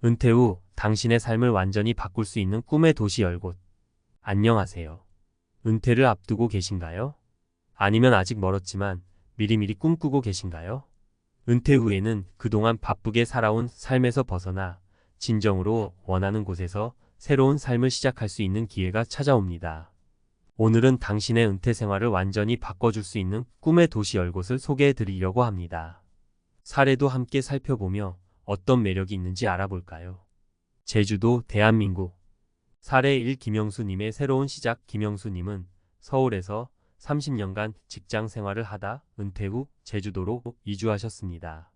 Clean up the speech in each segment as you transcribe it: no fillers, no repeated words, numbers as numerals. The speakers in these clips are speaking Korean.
은퇴 후 당신의 삶을 완전히 바꿀 수 있는 꿈의 도시 10곳. 안녕하세요. 은퇴를 앞두고 계신가요? 아니면 아직 멀었지만 미리미리 꿈꾸고 계신가요? 은퇴 후에는 그동안 바쁘게 살아온 삶에서 벗어나 진정으로 원하는 곳에서 새로운 삶을 시작할 수 있는 기회가 찾아옵니다. 오늘은 당신의 은퇴 생활을 완전히 바꿔줄 수 있는 꿈의 도시 10곳을 소개해 드리려고 합니다. 사례도 함께 살펴보며 어떤 매력이 있는지 알아볼까요? 제주도, 대한민국. 사례 1. 김영수님의 새로운 시작. 김영수님은 서울에서 30년간 직장 생활을 하다 은퇴 후 제주도로 이주하셨습니다.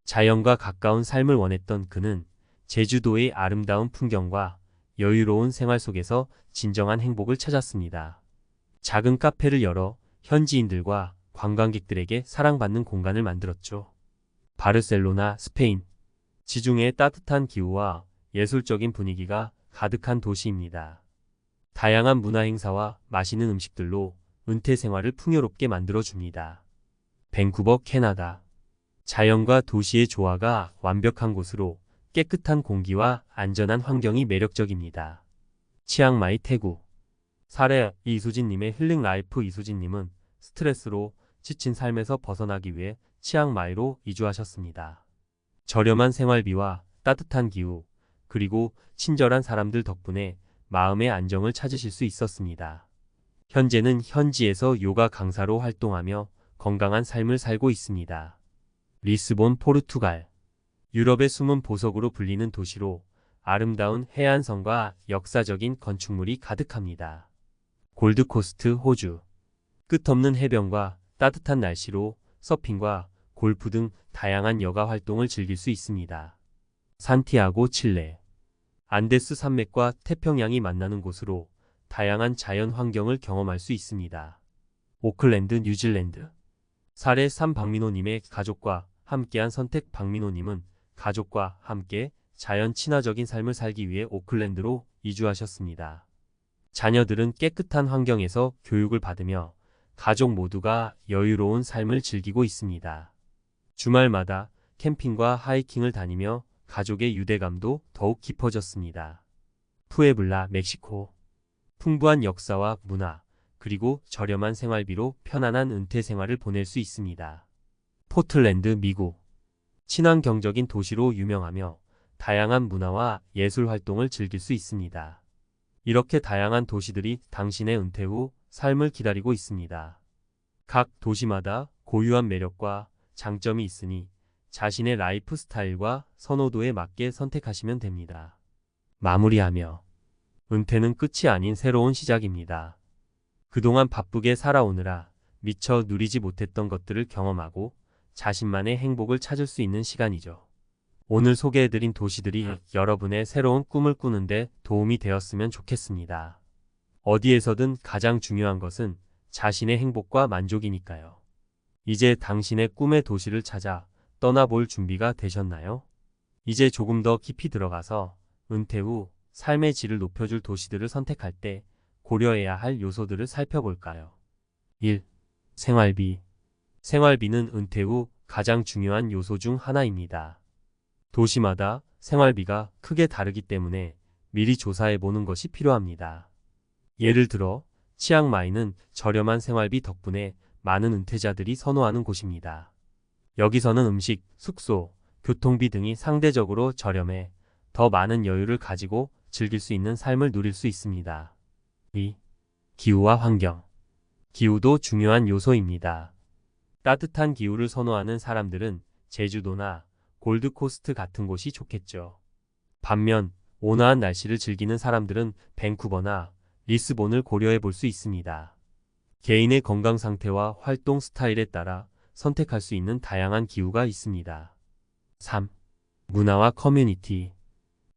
자연과 가까운 삶을 원했던 그는 제주도의 아름다운 풍경과 여유로운 생활 속에서 진정한 행복을 찾았습니다. 작은 카페를 열어 현지인들과 관광객들에게 사랑받는 공간을 만들었죠. 바르셀로나, 스페인. 지중해의 따뜻한 기후와 예술적인 분위기가 가득한 도시입니다. 다양한 문화 행사와 맛있는 음식들로 은퇴 생활을 풍요롭게 만들어줍니다. 밴쿠버, 캐나다. 자연과 도시의 조화가 완벽한 곳으로 깨끗한 공기와 안전한 환경이 매력적입니다. 치앙마이, 태국. 사례 이수진님의 힐링 라이프. 이수진님은 스트레스로 지친 삶에서 벗어나기 위해 치앙마이로 이주하셨습니다. 저렴한 생활비와 따뜻한 기후, 그리고 친절한 사람들 덕분에 마음의 안정을 찾으실 수 있었습니다. 현재는 현지에서 요가 강사로 활동하며 건강한 삶을 살고 있습니다. 리스본, 포르투갈. 유럽의 숨은 보석으로 불리는 도시로 아름다운 해안선과 역사적인 건축물이 가득합니다. 골드코스트, 호주. 끝없는 해변과 따뜻한 날씨로 서핑과 골프 등 다양한 여가 활동을 즐길 수 있습니다. 산티아고, 칠레. 안데스 산맥과 태평양이 만나는 곳으로 다양한 자연 환경을 경험할 수 있습니다. 오클랜드, 뉴질랜드. 사례 3. 박민호님의 가족과 함께한 선택. 박민호님은 가족과 함께 자연 친화적인 삶을 살기 위해 오클랜드로 이주하셨습니다. 자녀들은 깨끗한 환경에서 교육을 받으며 가족 모두가 여유로운 삶을 즐기고 있습니다. 주말마다 캠핑과 하이킹을 다니며 가족의 유대감도 더욱 깊어졌습니다. 푸에블라, 멕시코. 풍부한 역사와 문화, 그리고 저렴한 생활비로 편안한 은퇴 생활을 보낼 수 있습니다. 포틀랜드, 미국. 친환경적인 도시로 유명하며 다양한 문화와 예술 활동을 즐길 수 있습니다. 이렇게 다양한 도시들이 당신의 은퇴 후 삶을 기다리고 있습니다. 각 도시마다 고유한 매력과 장점이 있으니 자신의 라이프 스타일과 선호도에 맞게 선택하시면 됩니다. 마무리하며 은퇴는 끝이 아닌 새로운 시작입니다. 그동안 바쁘게 살아오느라 미처 누리지 못했던 것들을 경험하고 자신만의 행복을 찾을 수 있는 시간이죠. 오늘 소개해드린 도시들이 여러분의 새로운 꿈을 꾸는데 도움이 되었으면 좋겠습니다. 어디에서든 가장 중요한 것은 자신의 행복과 만족이니까요. 이제 당신의 꿈의 도시를 찾아 떠나볼 준비가 되셨나요? 이제 조금 더 깊이 들어가서 은퇴 후 삶의 질을 높여줄 도시들을 선택할 때 고려해야 할 요소들을 살펴볼까요? 1. 생활비. 생활비는 은퇴 후 가장 중요한 요소 중 하나입니다. 도시마다 생활비가 크게 다르기 때문에 미리 조사해 보는 것이 필요합니다. 예를 들어 치앙마이는 저렴한 생활비 덕분에 많은 은퇴자들이 선호하는 곳입니다. 여기서는 음식, 숙소, 교통비 등이 상대적으로 저렴해 더 많은 여유를 가지고 즐길 수 있는 삶을 누릴 수 있습니다. 2. 기후와 환경. 기후도 중요한 요소입니다. 따뜻한 기후를 선호하는 사람들은 제주도나 골드코스트 같은 곳이 좋겠죠. 반면 온화한 날씨를 즐기는 사람들은 밴쿠버나 리스본을 고려해 볼 수 있습니다. 개인의 건강 상태와 활동 스타일에 따라 선택할 수 있는 다양한 기후가 있습니다. 3. 문화와 커뮤니티.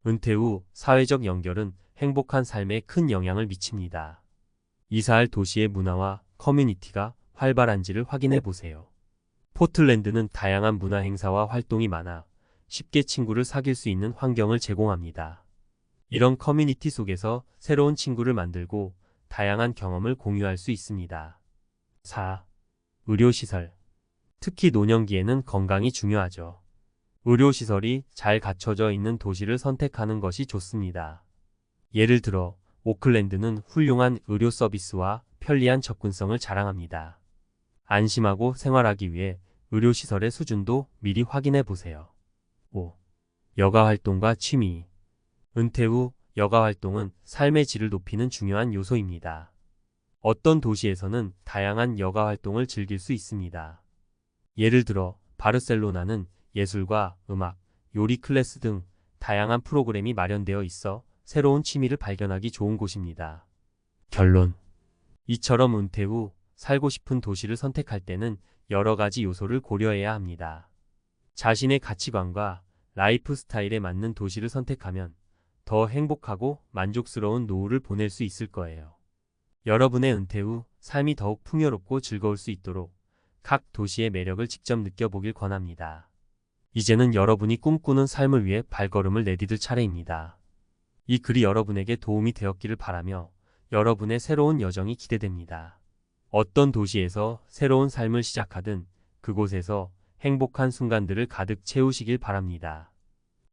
은퇴 후 사회적 연결은 행복한 삶에 큰 영향을 미칩니다. 이사할 도시의 문화와 커뮤니티가 활발한지를 확인해 보세요. 포틀랜드는 다양한 문화 행사와 활동이 많아 쉽게 친구를 사귈 수 있는 환경을 제공합니다. 이런 커뮤니티 속에서 새로운 친구를 만들고 다양한 경험을 공유할 수 있습니다. 4. 의료시설. 특히 노년기에는 건강이 중요하죠. 의료시설이 잘 갖춰져 있는 도시를 선택하는 것이 좋습니다. 예를 들어 오클랜드는 훌륭한 의료 서비스와 편리한 접근성을 자랑합니다. 안심하고 생활하기 위해 의료시설의 수준도 미리 확인해 보세요. 5. 여가활동과 취미. 은퇴 후 여가활동은 삶의 질을 높이는 중요한 요소입니다. 어떤 도시에서는 다양한 여가활동을 즐길 수 있습니다. 예를 들어 바르셀로나는 예술과 음악, 요리 클래스 등 다양한 프로그램이 마련되어 있어 새로운 취미를 발견하기 좋은 곳입니다. 결론. 이처럼 은퇴 후 살고 싶은 도시를 선택할 때는 여러 가지 요소를 고려해야 합니다. 자신의 가치관과 라이프 스타일에 맞는 도시를 선택하면 더 행복하고 만족스러운 노후를 보낼 수 있을 거예요. 여러분의 은퇴 후 삶이 더욱 풍요롭고 즐거울 수 있도록 각 도시의 매력을 직접 느껴보길 권합니다. 이제는 여러분이 꿈꾸는 삶을 위해 발걸음을 내디딜 차례입니다. 이 글이 여러분에게 도움이 되었기를 바라며 여러분의 새로운 여정이 기대됩니다. 어떤 도시에서 새로운 삶을 시작하든 그곳에서 행복한 순간들을 가득 채우시길 바랍니다.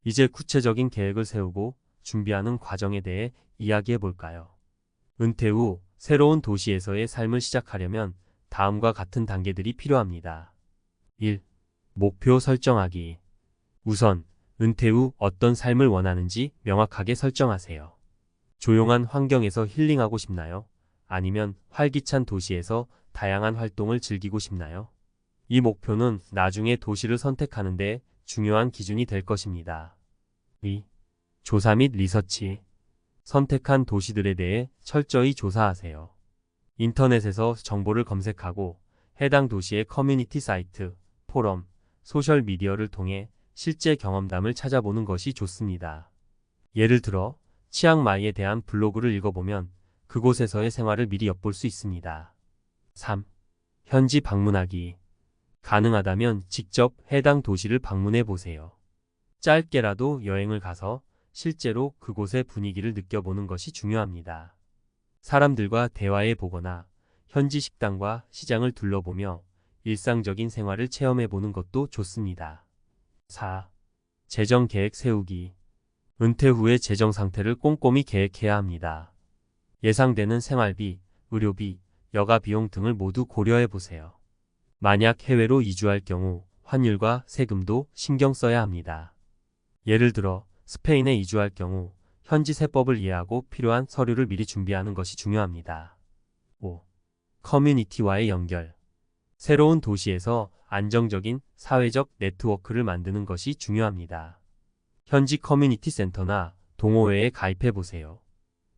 이제 구체적인 계획을 세우고 준비하는 과정에 대해 이야기해 볼까요? 은퇴 후 새로운 도시에서의 삶을 시작하려면 다음과 같은 단계들이 필요합니다. 1. 목표 설정하기. 우선 은퇴 후 어떤 삶을 원하는지 명확하게 설정하세요. 조용한 환경에서 힐링하고 싶나요? 아니면 활기찬 도시에서 다양한 활동을 즐기고 싶나요? 이 목표는 나중에 도시를 선택하는 데 중요한 기준이 될 것입니다. 2. 조사 및 리서치. 선택한 도시들에 대해 철저히 조사하세요. 인터넷에서 정보를 검색하고 해당 도시의 커뮤니티 사이트, 포럼, 소셜미디어를 통해 실제 경험담을 찾아보는 것이 좋습니다. 예를 들어 치앙마이에 대한 블로그를 읽어보면 그곳에서의 생활을 미리 엿볼 수 있습니다. 3. 현지 방문하기. 가능하다면 직접 해당 도시를 방문해 보세요. 짧게라도 여행을 가서 실제로 그곳의 분위기를 느껴보는 것이 중요합니다. 사람들과 대화해 보거나 현지 식당과 시장을 둘러보며 일상적인 생활을 체험해 보는 것도 좋습니다. 4. 재정 계획 세우기. 은퇴 후의 재정 상태를 꼼꼼히 계획해야 합니다. 예상되는 생활비, 의료비, 여가 비용 등을 모두 고려해 보세요. 만약 해외로 이주할 경우 환율과 세금도 신경 써야 합니다. 예를 들어 스페인에 이주할 경우 현지 세법을 이해하고 필요한 서류를 미리 준비하는 것이 중요합니다. 5. 커뮤니티와의 연결. 새로운 도시에서 안정적인 사회적 네트워크를 만드는 것이 중요합니다. 현지 커뮤니티 센터나 동호회에 가입해 보세요.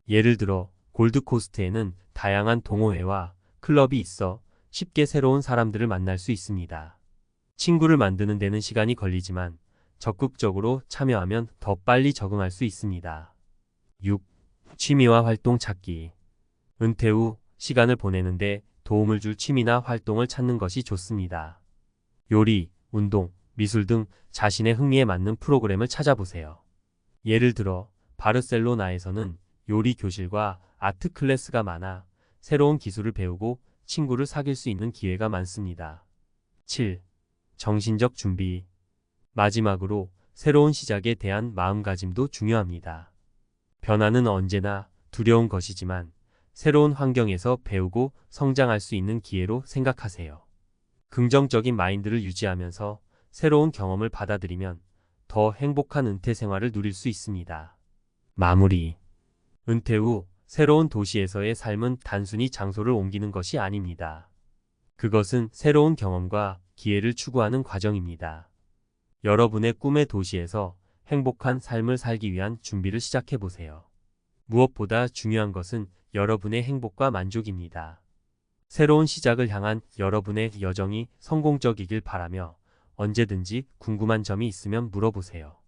예를 들어 골드코스트에는 다양한 동호회와 클럽이 있어 쉽게 새로운 사람들을 만날 수 있습니다. 친구를 만드는 데는 시간이 걸리지만 적극적으로 참여하면 더 빨리 적응할 수 있습니다. 6. 취미와 활동 찾기. 은퇴 후 시간을 보내는데 도움을 줄 취미나 활동을 찾는 것이 좋습니다. 요리, 운동, 미술 등 자신의 흥미에 맞는 프로그램을 찾아보세요. 예를 들어 바르셀로나에서는 요리 교실과 아트 클래스가 많아 새로운 기술을 배우고 친구를 사귈 수 있는 기회가 많습니다. 7. 정신적 준비. 마지막으로 새로운 시작에 대한 마음가짐도 중요합니다. 변화는 언제나 두려운 것이지만 새로운 환경에서 배우고 성장할 수 있는 기회로 생각하세요. 긍정적인 마인드를 유지하면서 새로운 경험을 받아들이면 더 행복한 은퇴 생활을 누릴 수 있습니다. 마무리. 은퇴 후 새로운 도시에서의 삶은 단순히 장소를 옮기는 것이 아닙니다. 그것은 새로운 경험과 기회를 추구하는 과정입니다. 여러분의 꿈의 도시에서 행복한 삶을 살기 위한 준비를 시작해 보세요. 무엇보다 중요한 것은 여러분의 행복과 만족입니다. 새로운 시작을 향한 여러분의 여정이 성공적이길 바라며 언제든지 궁금한 점이 있으면 물어보세요.